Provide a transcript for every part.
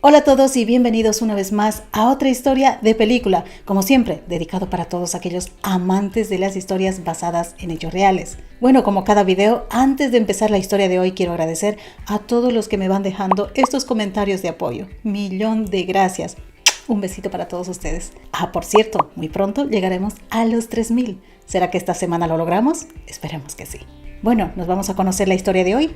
Hola a todos y bienvenidos una vez más a otra historia de película, como siempre, dedicado para todos aquellos amantes de las historias basadas en hechos reales. Bueno, como cada video, antes de empezar la historia de hoy quiero agradecer a todos los que me van dejando estos comentarios de apoyo. Millón de gracias. Un besito para todos ustedes. Por cierto, muy pronto llegaremos a los 3000. ¿Será que esta semana lo logramos? Esperemos que sí. Bueno, nos vamos a conocer la historia de hoy.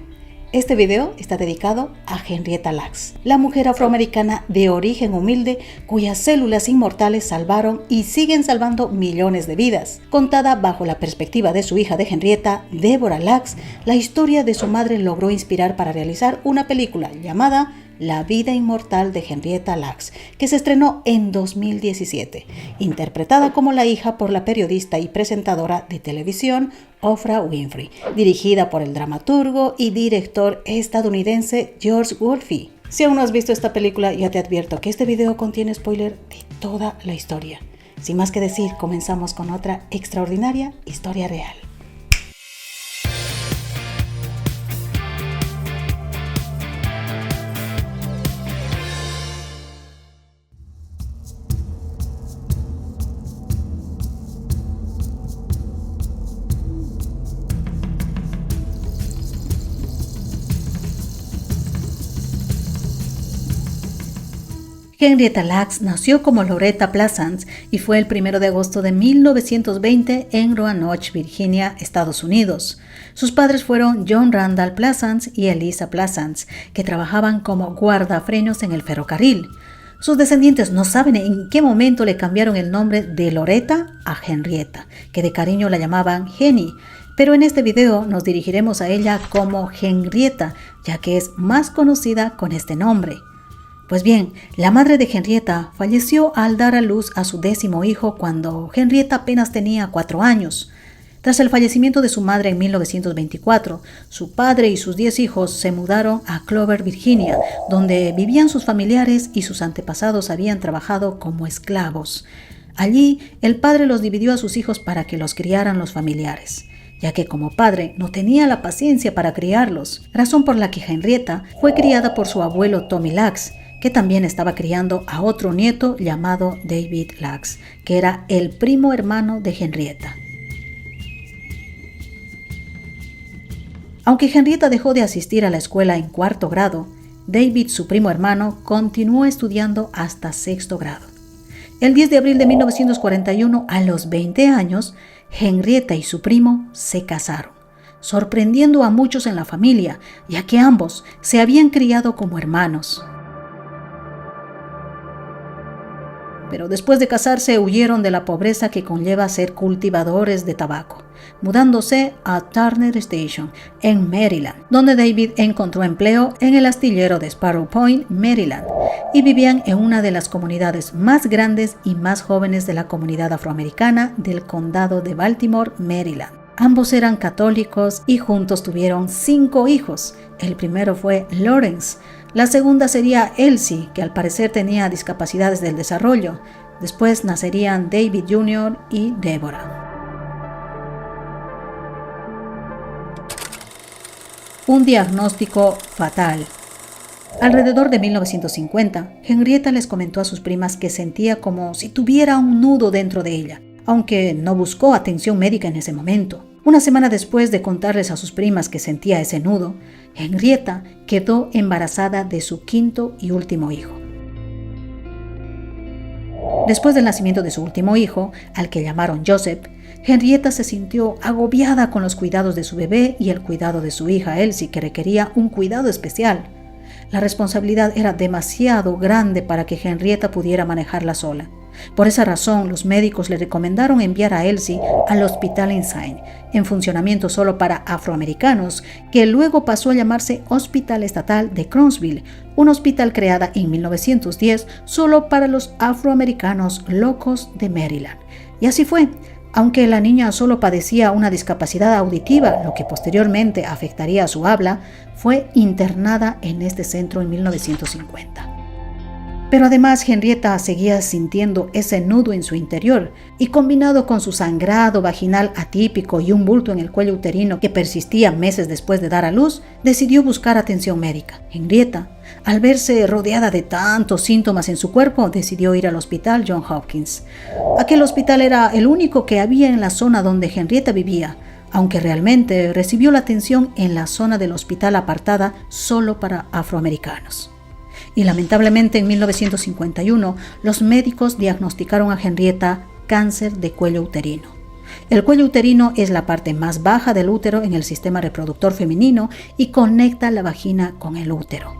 Este video está dedicado a Henrietta Lacks, la mujer afroamericana de origen humilde cuyas células inmortales salvaron y siguen salvando millones de vidas. Contada bajo la perspectiva de su hija de Henrietta, Deborah Lacks, la historia de su madre logró inspirar para realizar una película llamada La vida inmortal de Henrietta Lacks, que se estrenó en 2017, interpretada como la hija por la periodista y presentadora de televisión Oprah Winfrey, dirigida por el dramaturgo y director estadounidense George Wolfe. Si aún no has visto esta película, ya te advierto que este video contiene spoiler de toda la historia. Sin más que decir, comenzamos con otra extraordinaria historia real. Henrietta Lacks nació como Loretta Plaisance y fue el 1 de agosto de 1920 en Roanoke, Virginia, Estados Unidos. Sus padres fueron John Randall Plaisance y Eliza Plaisance, que trabajaban como guardafrenos en el ferrocarril. Sus descendientes no saben en qué momento le cambiaron el nombre de Loretta a Henrietta, que de cariño la llamaban Henny, pero en este video nos dirigiremos a ella como Henrietta, ya que es más conocida con este nombre. Pues bien, la madre de Henrietta falleció al dar a luz a su 10º hijo cuando Henrietta apenas tenía 4 años. Tras el fallecimiento de su madre en 1924, su padre y sus 10 hijos se mudaron a Clover, Virginia, donde vivían sus familiares y sus antepasados habían trabajado como esclavos. Allí, el padre los dividió a sus hijos para que los criaran los familiares, ya que como padre no tenía la paciencia para criarlos, razón por la que Henrietta fue criada por su abuelo Tommy Lacks, que también estaba criando a otro nieto llamado David Lacks, que era el primo hermano de Henrietta. Aunque Henrietta dejó de asistir a la escuela en 4º grado, David, su primo hermano, continuó estudiando hasta 6º grado. El 10 de abril de 1941, a los 20 años, Henrietta y su primo se casaron, sorprendiendo a muchos en la familia, ya que ambos se habían criado como hermanos. Pero después de casarse huyeron de la pobreza que conlleva ser cultivadores de tabaco, mudándose a Turner Station, en Maryland, donde David encontró empleo en el astillero de Sparrow Point, Maryland, y vivían en una de las comunidades más grandes y más jóvenes de la comunidad afroamericana del condado de Baltimore, Maryland. Ambos eran católicos y juntos tuvieron 5 hijos. El primero fue Lawrence. La segunda sería Elsie, que al parecer tenía discapacidades del desarrollo. Después nacerían David Jr. y Deborah. Un diagnóstico fatal. Alrededor de 1950, Henrietta les comentó a sus primas que sentía como si tuviera un nudo dentro de ella, aunque no buscó atención médica en ese momento. Una semana después de contarles a sus primas que sentía ese nudo, Henrietta quedó embarazada de su 5º y último hijo. Después del nacimiento de su último hijo, al que llamaron Joseph, Henrietta se sintió agobiada con los cuidados de su bebé y el cuidado de su hija Elsie, que requería un cuidado especial. La responsabilidad era demasiado grande para que Henrietta pudiera manejarla sola. Por esa razón, los médicos le recomendaron enviar a Elsie al Hospital Ensign, en funcionamiento solo para afroamericanos, que luego pasó a llamarse Hospital Estatal de Crownsville, un hospital creado en 1910 solo para los afroamericanos locos de Maryland. Y así fue. Aunque la niña solo padecía una discapacidad auditiva, lo que posteriormente afectaría a su habla, fue internada en este centro en 1950. Pero además Henrietta seguía sintiendo ese nudo en su interior y combinado con su sangrado vaginal atípico y un bulto en el cuello uterino que persistía meses después de dar a luz, decidió buscar atención médica. Henrietta Al verse rodeada de tantos síntomas en su cuerpo, decidió ir al hospital Johns Hopkins. Aquel hospital era el único que había en la zona donde Henrietta vivía, aunque realmente recibió la atención en la zona del hospital apartada solo para afroamericanos. Y lamentablemente en 1951 los médicos diagnosticaron a Henrietta cáncer de cuello uterino. El cuello uterino es la parte más baja del útero en el sistema reproductor femenino y conecta la vagina con el útero.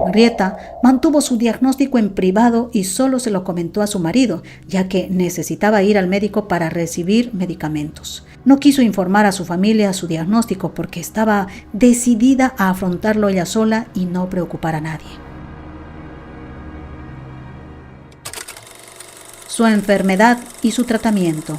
Henrietta mantuvo su diagnóstico en privado y solo se lo comentó a su marido, ya que necesitaba ir al médico para recibir medicamentos. No quiso informar a su familia su diagnóstico porque estaba decidida a afrontarlo ella sola y no preocupar a nadie. Su enfermedad y su tratamiento.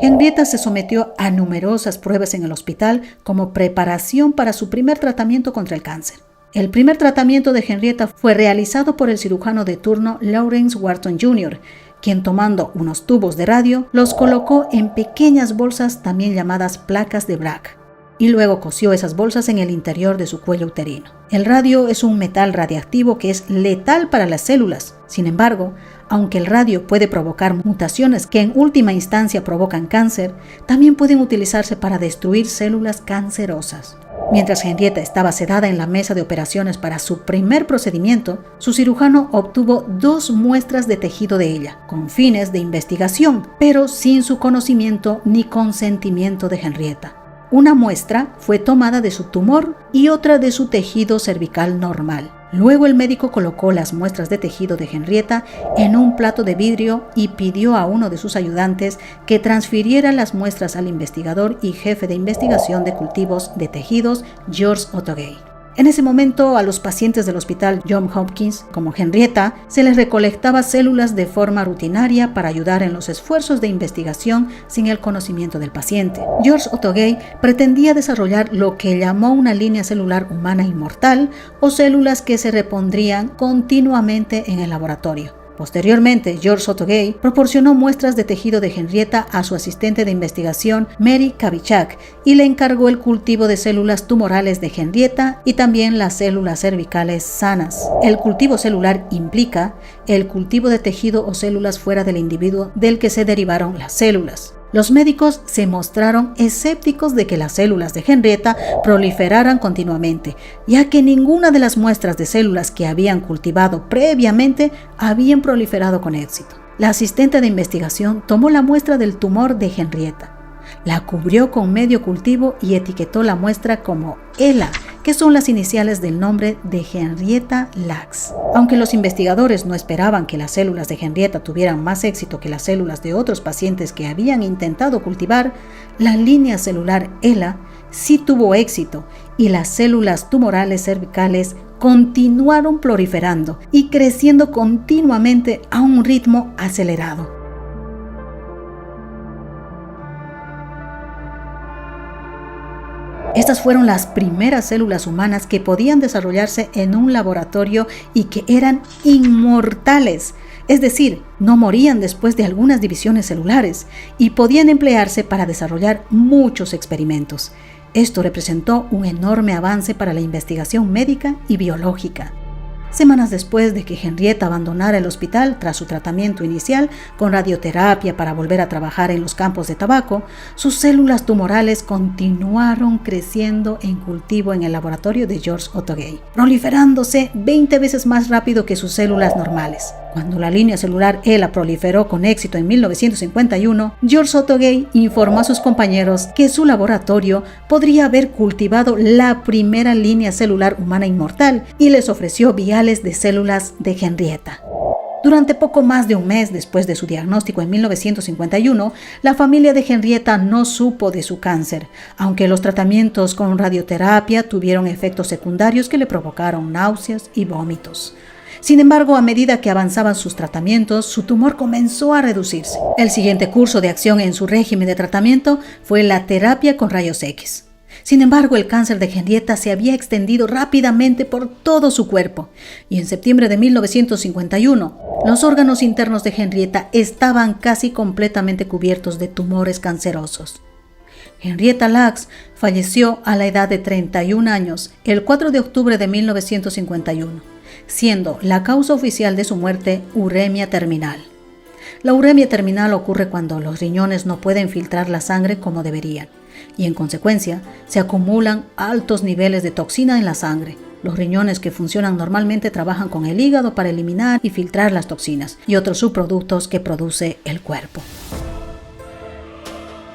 Henrietta se sometió a numerosas pruebas en el hospital como preparación para su primer tratamiento contra el cáncer. El primer tratamiento de Henrietta fue realizado por el cirujano de turno Lawrence Wharton Jr., quien tomando unos tubos de radio los colocó en pequeñas bolsas también llamadas placas de Bragg y luego cosió esas bolsas en el interior de su cuello uterino. El radio es un metal radiactivo que es letal para las células. Sin embargo, aunque el radio puede provocar mutaciones que en última instancia provocan cáncer, también pueden utilizarse para destruir células cancerosas. Mientras Henrietta estaba sedada en la mesa de operaciones para su primer procedimiento, su cirujano obtuvo 2 muestras de tejido de ella, con fines de investigación, pero sin su conocimiento ni consentimiento de Henrietta. Una muestra fue tomada de su tumor y otra de su tejido cervical normal. Luego el médico colocó las muestras de tejido de Henrietta en un plato de vidrio y pidió a uno de sus ayudantes que transfiriera las muestras al investigador y jefe de investigación de cultivos de tejidos, George Otto Gay. En ese momento, a los pacientes del hospital Johns Hopkins, como Henrietta, se les recolectaba células de forma rutinaria para ayudar en los esfuerzos de investigación sin el conocimiento del paciente. George Otto Gay pretendía desarrollar lo que llamó una línea celular humana inmortal o células que se repondrían continuamente en el laboratorio. Posteriormente, George Otto Gay proporcionó muestras de tejido de Henrietta a su asistente de investigación, Mary Kavichak, y le encargó el cultivo de células tumorales de Henrietta y también las células cervicales sanas. El cultivo celular implica el cultivo de tejido o células fuera del individuo del que se derivaron las células. Los médicos se mostraron escépticos de que las células de Henrietta proliferaran continuamente, ya que ninguna de las muestras de células que habían cultivado previamente habían proliferado con éxito. La asistente de investigación tomó la muestra del tumor de Henrietta, la cubrió con medio cultivo y etiquetó la muestra como ELA, que son las iniciales del nombre de Henrietta Lacks. Aunque los investigadores no esperaban que las células de Henrietta tuvieran más éxito que las células de otros pacientes que habían intentado cultivar, la línea celular ELA sí tuvo éxito y las células tumorales cervicales continuaron proliferando y creciendo continuamente a un ritmo acelerado. Estas fueron las primeras células humanas que podían desarrollarse en un laboratorio y que eran inmortales, es decir, no morían después de algunas divisiones celulares y podían emplearse para desarrollar muchos experimentos. Esto representó un enorme avance para la investigación médica y biológica. Semanas después de que Henrietta abandonara el hospital tras su tratamiento inicial con radioterapia para volver a trabajar en los campos de tabaco, sus células tumorales continuaron creciendo en cultivo en el laboratorio de George Otto Gay, proliferándose 20 veces más rápido que sus células normales. Cuando la línea celular ELA proliferó con éxito en 1951, George Otto Gay informó a sus compañeros que su laboratorio podría haber cultivado la primera línea celular humana inmortal y les ofreció viales de células de Henrietta. Durante poco más de un mes después de su diagnóstico en 1951, la familia de Henrietta no supo de su cáncer, aunque los tratamientos con radioterapia tuvieron efectos secundarios que le provocaron náuseas y vómitos. Sin embargo, a medida que avanzaban sus tratamientos, su tumor comenzó a reducirse. El siguiente curso de acción en su régimen de tratamiento fue la terapia con rayos X. Sin embargo, el cáncer de Henrietta se había extendido rápidamente por todo su cuerpo y en septiembre de 1951, los órganos internos de Henrietta estaban casi completamente cubiertos de tumores cancerosos. Henrietta Lacks falleció a la edad de 31 años el 4 de octubre de 1951, siendo la causa oficial de su muerte uremia terminal. La uremia terminal ocurre cuando los riñones no pueden filtrar la sangre como deberían y en consecuencia se acumulan altos niveles de toxina en la sangre. Los riñones que funcionan normalmente trabajan con el hígado para eliminar y filtrar las toxinas y otros subproductos que produce el cuerpo.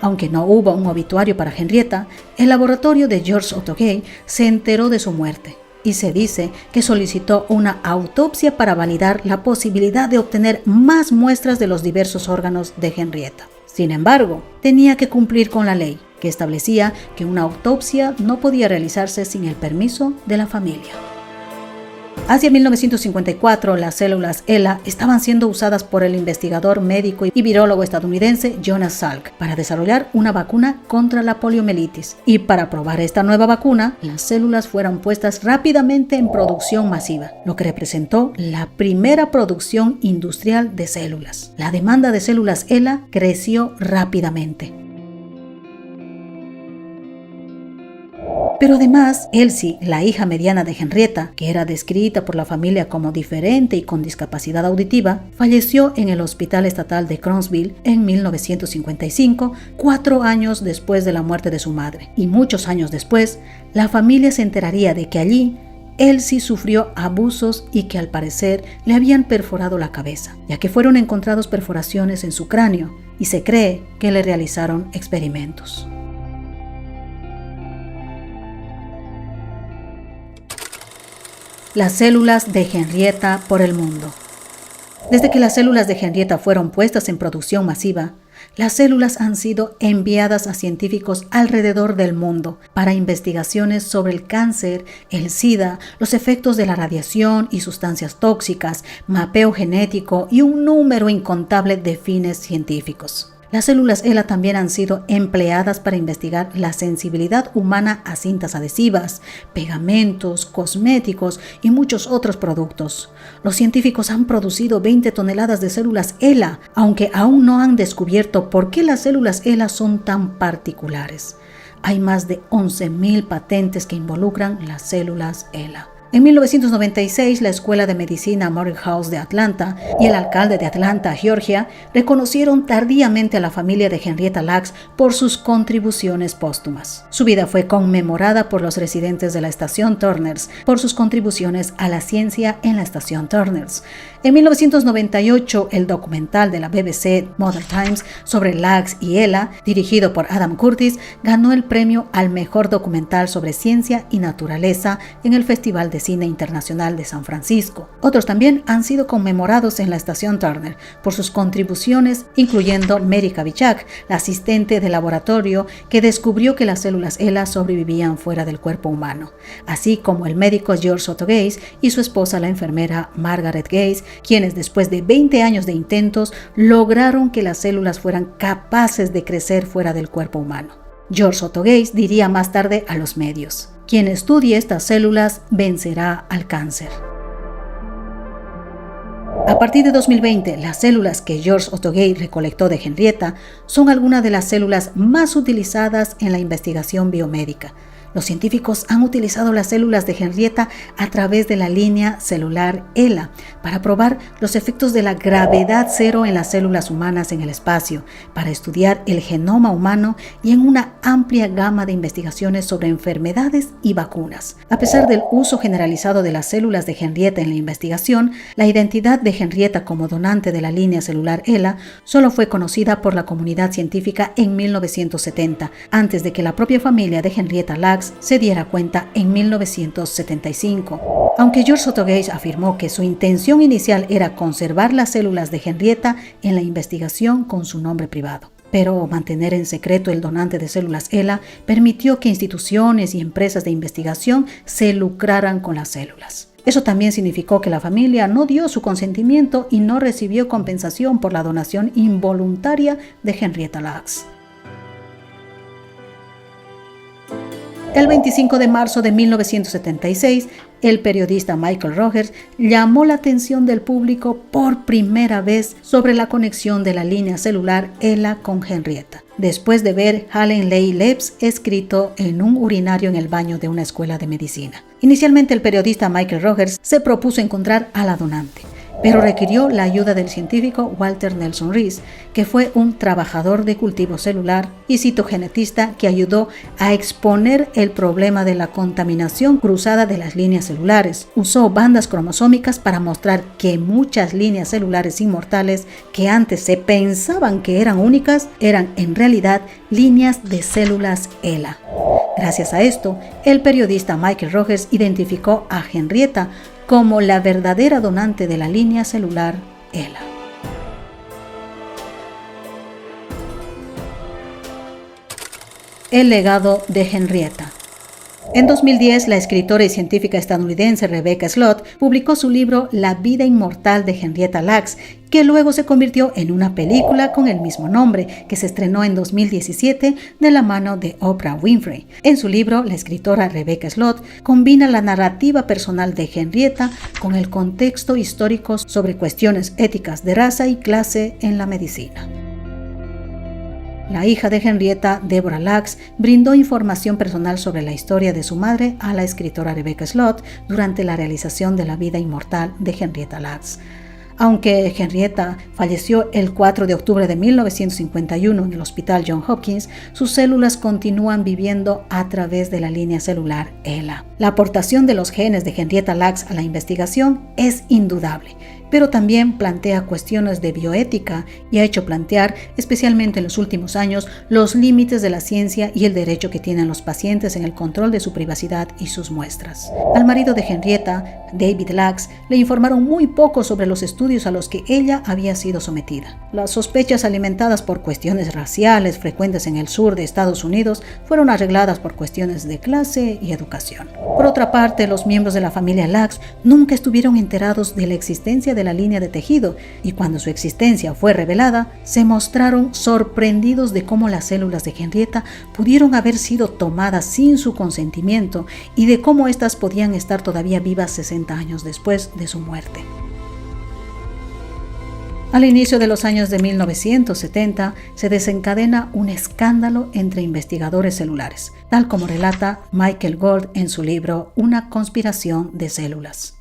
Aunque no hubo un obituario para Henrietta, el laboratorio de George Otto Gay se enteró de su muerte y se dice que solicitó una autopsia para validar la posibilidad de obtener más muestras de los diversos órganos de Henrietta. Sin embargo, tenía que cumplir con la ley, que establecía que una autopsia no podía realizarse sin el permiso de la familia. Hacia 1954, las células HeLa estaban siendo usadas por el investigador médico y virólogo estadounidense Jonas Salk para desarrollar una vacuna contra la poliomielitis. Y para probar esta nueva vacuna, las células fueron puestas rápidamente en producción masiva, lo que representó la primera producción industrial de células. La demanda de células HeLa creció rápidamente. Pero además, Elsie, la hija mediana de Henrietta, que era descrita por la familia como diferente y con discapacidad auditiva, falleció en el Hospital Estatal de Crownsville en 1955, 4 años después de la muerte de su madre. Y muchos años después, la familia se enteraría de que allí Elsie sufrió abusos y que al parecer le habían perforado la cabeza, ya que fueron encontrados perforaciones en su cráneo y se cree que le realizaron experimentos. Las células de Henrietta por el mundo. Desde que las células de Henrietta fueron puestas en producción masiva, las células han sido enviadas a científicos alrededor del mundo para investigaciones sobre el cáncer, el SIDA, los efectos de la radiación y sustancias tóxicas, mapeo genético y un número incontable de fines científicos. Las células HeLa también han sido empleadas para investigar la sensibilidad humana a cintas adhesivas, pegamentos, cosméticos y muchos otros productos. Los científicos han producido 20 toneladas de células HeLa, aunque aún no han descubierto por qué las células HeLa son tan particulares. Hay más de 11.000 patentes que involucran las células HeLa. En 1996, la Escuela de Medicina Morehouse de Atlanta y el alcalde de Atlanta, Georgia, reconocieron tardíamente a la familia de Henrietta Lacks por sus contribuciones póstumas. Su vida fue conmemorada por los residentes de la estación Turners por sus contribuciones a la ciencia en la estación Turners. En 1998, el documental de la BBC Modern Times sobre Lacks y HeLa, dirigido por Adam Curtis, ganó el premio al mejor documental sobre ciencia y naturaleza en el Festival de Cine Internacional de San Francisco. Otros también han sido conmemorados en la estación Turner por sus contribuciones, incluyendo Mary Kavichak, la asistente de laboratorio que descubrió que las células HeLa sobrevivían fuera del cuerpo humano, así como el médico George Otto Gaze y su esposa, la enfermera Margaret Gaze, quienes después de 20 años de intentos lograron que las células fueran capaces de crecer fuera del cuerpo humano. George Otto Gaze diría más tarde a los medios: quien estudie estas células vencerá al cáncer. A partir de 2020, las células que George Otto Gaze recolectó de Henrietta son algunas de las células más utilizadas en la investigación biomédica. Los científicos han utilizado las células de Henrietta a través de la línea celular HeLa para probar los efectos de la gravedad cero en las células humanas en el espacio, para estudiar el genoma humano y en una amplia gama de investigaciones sobre enfermedades y vacunas. A pesar del uso generalizado de las células de Henrietta en la investigación, la identidad de Henrietta como donante de la línea celular HeLa solo fue conocida por la comunidad científica en 1970, antes de que la propia familia de Henrietta Lacks se diera cuenta en 1975. Aunque George Otto Gaze afirmó que su intención inicial era conservar las células de Henrietta en la investigación con su nombre privado. Pero mantener en secreto el donante de células HeLa permitió que instituciones y empresas de investigación se lucraran con las células. Eso también significó que la familia no dio su consentimiento y no recibió compensación por la donación involuntaria de Henrietta Lacks. El 25 de marzo de 1976, el periodista Michael Rogers llamó la atención del público por primera vez sobre la conexión de la línea celular HeLa con Henrietta. después de ver Hallen Ley Lebs escrito en un urinario en el baño de una escuela de medicina. Inicialmente el periodista Michael Rogers se propuso encontrar a la donante, pero requirió la ayuda del científico Walter Nelson Rees, que fue un trabajador de cultivo celular y citogenetista que ayudó a exponer el problema de la contaminación cruzada de las líneas celulares. Usó bandas cromosómicas para mostrar que muchas líneas celulares inmortales que antes se pensaban que eran únicas, eran en realidad líneas de células HeLa. Gracias a esto, el periodista Michael Rogers identificó a Henrietta como la verdadera donante de la línea celular HeLa. El legado de Henrietta. En 2010, la escritora y científica estadounidense Rebecca Slot publicó su libro La vida inmortal de Henrietta Lacks, que luego se convirtió en una película con el mismo nombre, que se estrenó en 2017 de la mano de Oprah Winfrey. En su libro, la escritora Rebecca Slot combina la narrativa personal de Henrietta con el contexto histórico sobre cuestiones éticas de raza y clase en la medicina. La hija de Henrietta, Deborah Lacks, brindó información personal sobre la historia de su madre a la escritora Rebecca Slot durante la realización de La vida inmortal de Henrietta Lacks. Aunque Henrietta falleció el 4 de octubre de 1951 en el Hospital Johns Hopkins, sus células continúan viviendo a través de la línea celular HeLa. La aportación de los genes de Henrietta Lacks a la investigación es indudable, pero también plantea cuestiones de bioética y ha hecho plantear, especialmente en los últimos años, los límites de la ciencia y el derecho que tienen los pacientes en el control de su privacidad y sus muestras. Al marido de Henrietta, David Lacks, le informaron muy poco sobre los estudios a los que ella había sido sometida. Las sospechas alimentadas por cuestiones raciales frecuentes en el sur de Estados Unidos fueron arregladas por cuestiones de clase y educación. Por otra parte, los miembros de la familia Lacks nunca estuvieron enterados de la existencia de la línea de tejido, y cuando su existencia fue revelada, se mostraron sorprendidos de cómo las células de Henrietta pudieron haber sido tomadas sin su consentimiento y de cómo éstas podían estar todavía vivas 60 años después de su muerte. Al inicio de los años de 1970 se desencadena un escándalo entre investigadores celulares, tal como relata Michael Gold en su libro Una conspiración de células.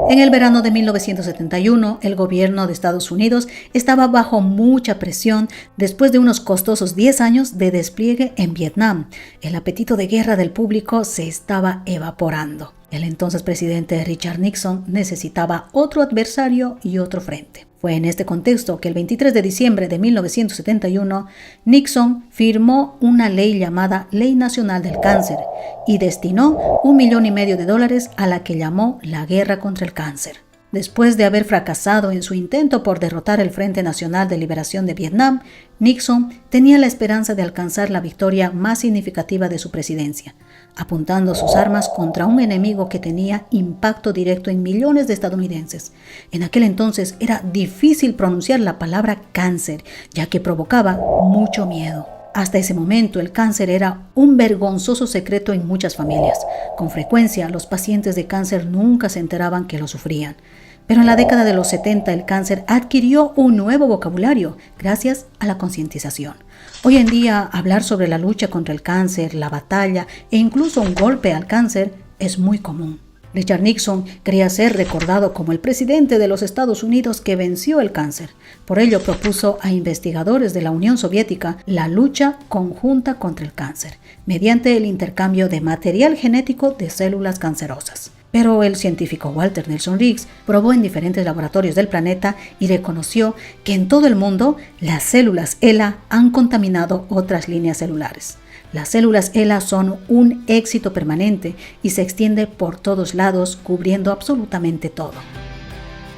En el verano de 1971, el gobierno de Estados Unidos estaba bajo mucha presión después de unos costosos 10 años de despliegue en Vietnam. El apetito de guerra del público se estaba evaporando. El entonces presidente Richard Nixon necesitaba otro adversario y otro frente. Fue en este contexto que el 23 de diciembre de 1971, Nixon firmó una ley llamada Ley Nacional del Cáncer y destinó $1,5 millones a la que llamó la guerra contra el cáncer. Después de haber fracasado en su intento por derrotar el Frente Nacional de Liberación de Vietnam, Nixon tenía la esperanza de alcanzar la victoria más significativa de su presidencia, apuntando sus armas contra un enemigo que tenía impacto directo en millones de estadounidenses. En aquel entonces era difícil pronunciar la palabra cáncer, ya que provocaba mucho miedo. Hasta ese momento, el cáncer era un vergonzoso secreto en muchas familias. Con frecuencia, los pacientes de cáncer nunca se enteraban que lo sufrían. Pero en la década de los 70, el cáncer adquirió un nuevo vocabulario gracias a la concientización. Hoy en día, hablar sobre la lucha contra el cáncer, la batalla e incluso un golpe al cáncer es muy común. Richard Nixon quería ser recordado como el presidente de los Estados Unidos que venció el cáncer. Por ello propuso a investigadores de la Unión Soviética la lucha conjunta contra el cáncer, mediante el intercambio de material genético de células cancerosas. Pero el científico Walter Nelson Rees probó en diferentes laboratorios del planeta y reconoció que en todo el mundo las células HeLa han contaminado otras líneas celulares. Las células HeLa son un éxito permanente y se extiende por todos lados, cubriendo absolutamente todo.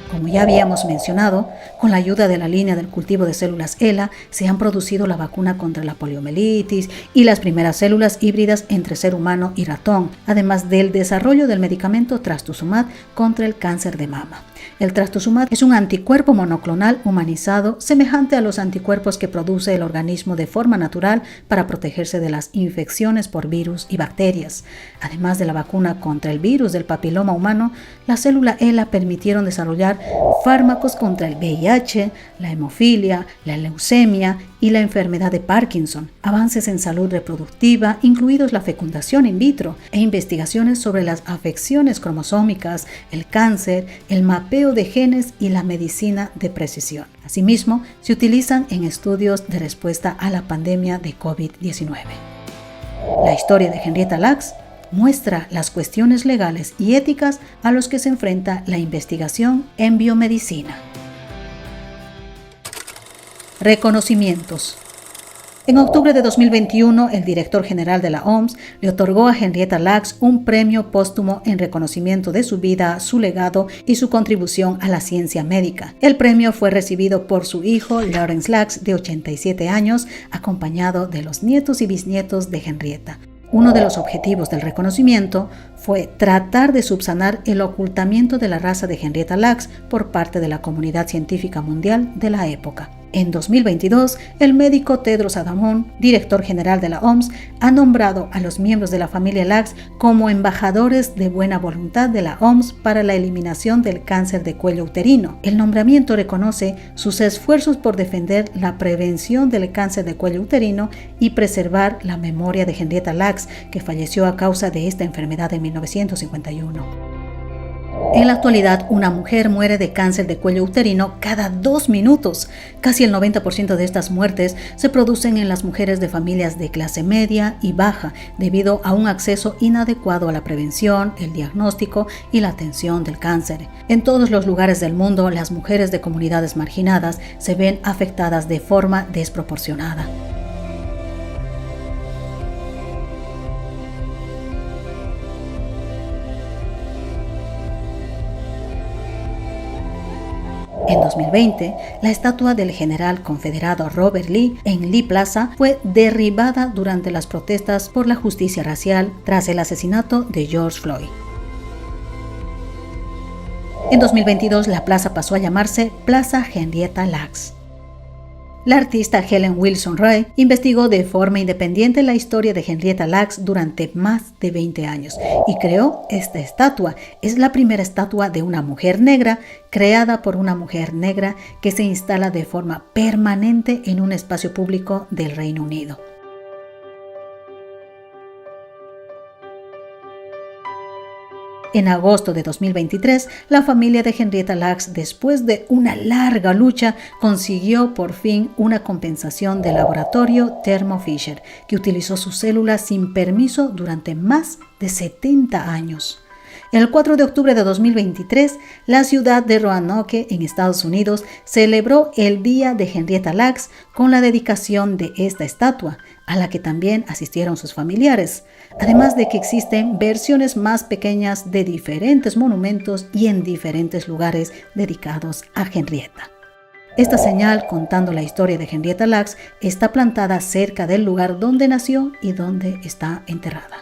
Como ya habíamos mencionado, con la ayuda de la línea del cultivo de células HeLa se han producido la vacuna contra la poliomielitis y las primeras células híbridas entre ser humano y ratón, además del desarrollo del medicamento trastuzumab contra el cáncer de mama. El trastuzumab es un anticuerpo monoclonal humanizado semejante a los anticuerpos que produce el organismo de forma natural para protegerse de las infecciones por virus y bacterias. Además de la vacuna contra el virus del papiloma humano, la célula ELA permitieron desarrollar fármacos contra el VIH, la hemofilia, la leucemia y la enfermedad de Parkinson, avances en salud reproductiva, incluidos la fecundación in vitro, e investigaciones sobre las afecciones cromosómicas, el cáncer, el mapeo de genes y la medicina de precisión. Asimismo, se utilizan en estudios de respuesta a la pandemia de COVID-19. La historia de Henrietta Lacks muestra las cuestiones legales y éticas a los que se enfrenta la investigación en biomedicina. Reconocimientos. En octubre de 2021, el director general de la OMS le otorgó a Henrietta Lacks un premio póstumo en reconocimiento de su vida, su legado y su contribución a la ciencia médica. El premio fue recibido por su hijo, Lawrence Lacks, de 87 años, acompañado de los nietos y bisnietos de Henrietta. Uno de los objetivos del reconocimiento fue tratar de subsanar el ocultamiento de la raza de Henrietta Lacks por parte de la comunidad científica mundial de la época. En 2022, el médico Tedros Adhanom, director general de la OMS, ha nombrado a los miembros de la familia Lacks como embajadores de buena voluntad de la OMS para la eliminación del cáncer de cuello uterino. El nombramiento reconoce sus esfuerzos por defender la prevención del cáncer de cuello uterino y preservar la memoria de Henrietta Lacks, que falleció a causa de esta enfermedad en 1951. En la actualidad, una mujer muere de cáncer de cuello uterino cada 2 minutos. Casi el 90% de estas muertes se producen en las mujeres de familias de clase media y baja, debido a un acceso inadecuado a la prevención, el diagnóstico y la atención del cáncer. En todos los lugares del mundo, las mujeres de comunidades marginadas se ven afectadas de forma desproporcionada. En 2020, la estatua del general confederado Robert Lee en Lee Plaza fue derribada durante las protestas por la justicia racial tras el asesinato de George Floyd. En 2022, la plaza pasó a llamarse Plaza Henrietta Lacks. La artista Helen Wilson Ray investigó de forma independiente la historia de Henrietta Lacks durante más de 20 años y creó esta estatua. Es la primera estatua de una mujer negra creada por una mujer negra que se instala de forma permanente en un espacio público del Reino Unido. En agosto de 2023, la familia de Henrietta Lacks, después de una larga lucha, consiguió por fin una compensación del laboratorio Thermo Fisher, que utilizó sus células sin permiso durante más de 70 años. El 4 de octubre de 2023, la ciudad de Roanoke, en Estados Unidos, celebró el Día de Henrietta Lacks con la dedicación de esta estatua, a la que también asistieron sus familiares, además de que existen versiones más pequeñas de diferentes monumentos y en diferentes lugares dedicados a Henrietta. Esta señal, contando la historia de Henrietta Lacks, está plantada cerca del lugar donde nació y donde está enterrada.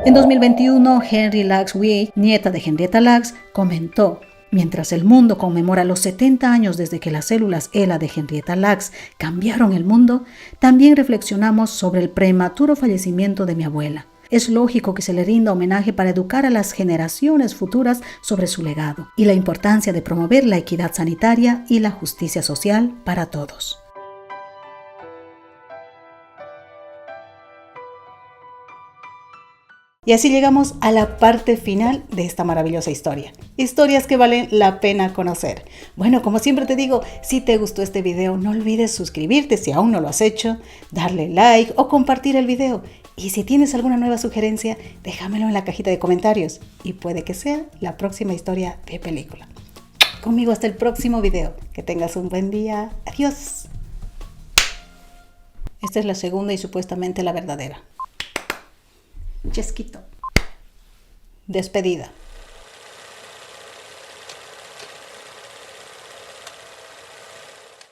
En 2021, Henry Lacks Wee, nieta de Henrietta Lacks, comentó: mientras el mundo conmemora los 70 años desde que las células ELA de Henrietta Lacks cambiaron el mundo, también reflexionamos sobre el prematuro fallecimiento de mi abuela. Es lógico que se le rinda homenaje para educar a las generaciones futuras sobre su legado y la importancia de promover la equidad sanitaria y la justicia social para todos. Y así llegamos a la parte final de esta maravillosa historia. Historias que valen la pena conocer. Bueno, como siempre te digo, si te gustó este video, no olvides suscribirte si aún no lo has hecho, darle like o compartir el video. Y si tienes alguna nueva sugerencia, déjamelo en la cajita de comentarios y puede que sea la próxima historia de película. Conmigo hasta el próximo video. Que tengas un buen día. Adiós. Esta es la segunda y supuestamente la verdadera. Chesquito. Despedida.